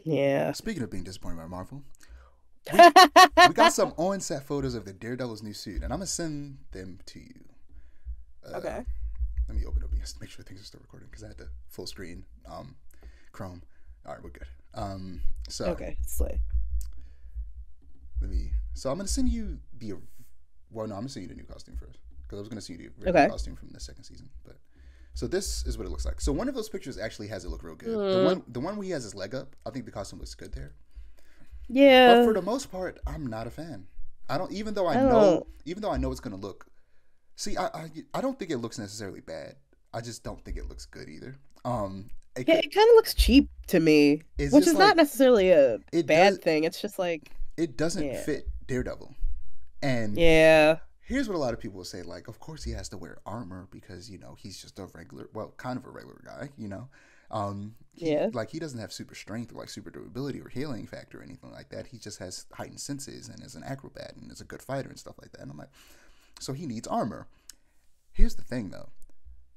Yeah. Speaking of being disappointed by Marvel, we got some on-set photos of the Daredevil's new suit, and I'm gonna send them to you. Uh, Okay. Let me open it up just to make sure things are still recording because I had the full screen Chrome. All right, we're good. So Okay. Slay. let me. So I'm gonna send you the. Well, no, I'm gonna send you the new costume first because I was gonna send you the regular Okay. costume from the second season. But so this is what it looks like. So one of those pictures actually has it look real good. Mm, The one where he has his leg up, I think the costume looks good there. But for yeah. the most part, I'm not a fan. I don't I don't. even though I know it's gonna look. See, I don't think it looks necessarily bad. I just don't think it looks good either. It Yeah, could. it kind of looks cheap to me, It's which just is not like necessarily a it does. bad thing. It's just like, It doesn't yeah. fit Daredevil. And Yeah. here's what a lot of people will say: like, of course he has to wear armor because he's just a regular, well, kind of a regular guy. Yeah. He doesn't have super strength or like super durability or healing factor or anything like that. He just has heightened senses and is an acrobat and is a good fighter and stuff like that. And I'm like, so he needs armor. Here's the thing though.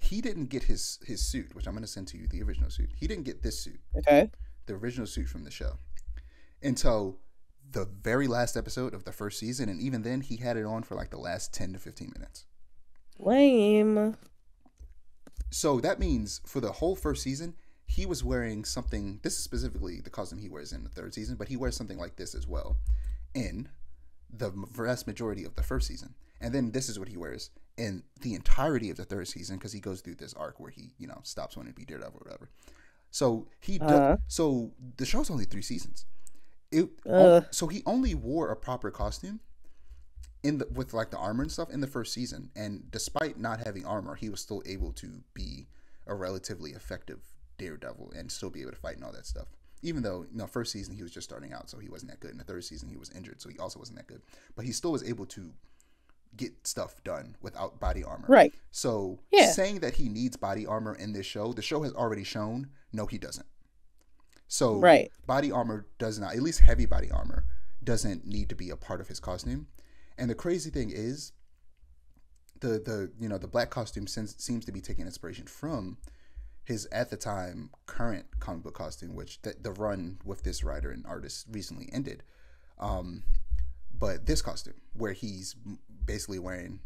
He didn't get his suit, which I'm going to send to you, the original suit. He didn't get this suit, Okay. the original suit from the show, until the very last episode of the first season, and even then, he had it on for like the last 10 to 15 minutes. Lame. So that means for the whole first season, he was wearing something. This is specifically the costume he wears in the third season, but he wears something like this as well in the vast majority of the first season. And then this is what he wears in the entirety of the third season because he goes through this arc where he, stops wanting to be Daredevil or whatever. So he does. Uh. So the show's only 3 seasons. Uh. So he only wore a proper costume with like the armor and stuff in the first season, and despite not having armor, he was still able to be a relatively effective Daredevil and still be able to fight and all that stuff. Even though first season he was just starting out, so he wasn't that good. In the third season he was injured, so he also wasn't that good. But he still was able to get stuff done without body armor. Right. So Yeah. saying that he needs body armor in this show, the show has already shown no, he doesn't. So Right. body armor does not, at least heavy body armor, doesn't need to be a part of his costume. And the crazy thing is, the black costume seems to be taking inspiration from his at the time current comic book costume, which the run with this writer and artist recently ended. But this costume, where he's basically wearing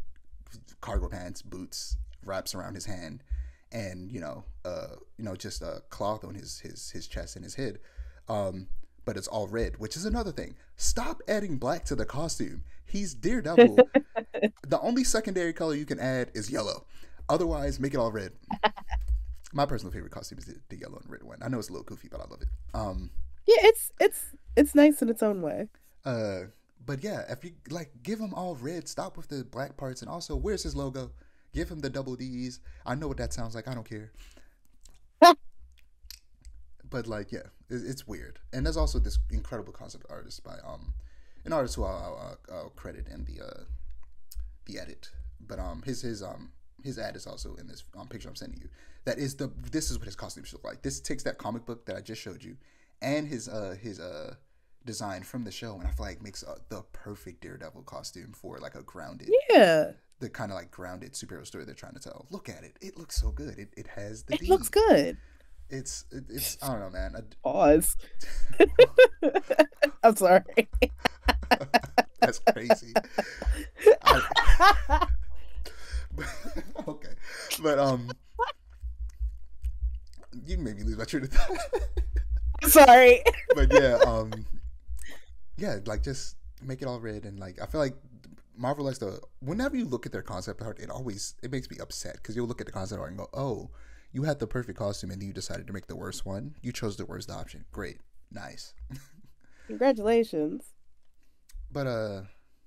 cargo pants, boots, wraps around his hand, and just a cloth on his chest and his head. But it's all red, which is another thing. Stop adding black to the costume. He's Daredevil. The only secondary color you can add is yellow. Otherwise, make it all red. My personal favorite costume is the yellow and red one. I know it's a little goofy, but I love it. Yeah. It's nice in its own way. But yeah, if you like, give him all red. Stop with the black parts, and also, where's his logo? Give him the double D's. I know what that sounds like. I don't care. But like, yeah, it's weird. And there's also this incredible concept artist by an artist who I'll credit in the edit. But his ad is also in this picture I'm sending you. This is what his costume should look like. This takes that comic book that I just showed you and his design from the show, and I feel like makes the perfect Daredevil costume for like a grounded, Yeah. the kind of like grounded superhero story they're trying to tell. Look at it; it looks so good. It has the It looks D. good. It's I don't know, man. Pause. I'm sorry. That's crazy. I, okay, but you made me lose my train of thought. Sorry. But yeah, like just make it all red, and like I feel like Marvel likes to. Whenever you look at their concept art, it makes me upset because you'll look at the concept art and go, oh, you had the perfect costume and you decided to make the worst one. You chose the worst option. Great, nice. Congratulations. But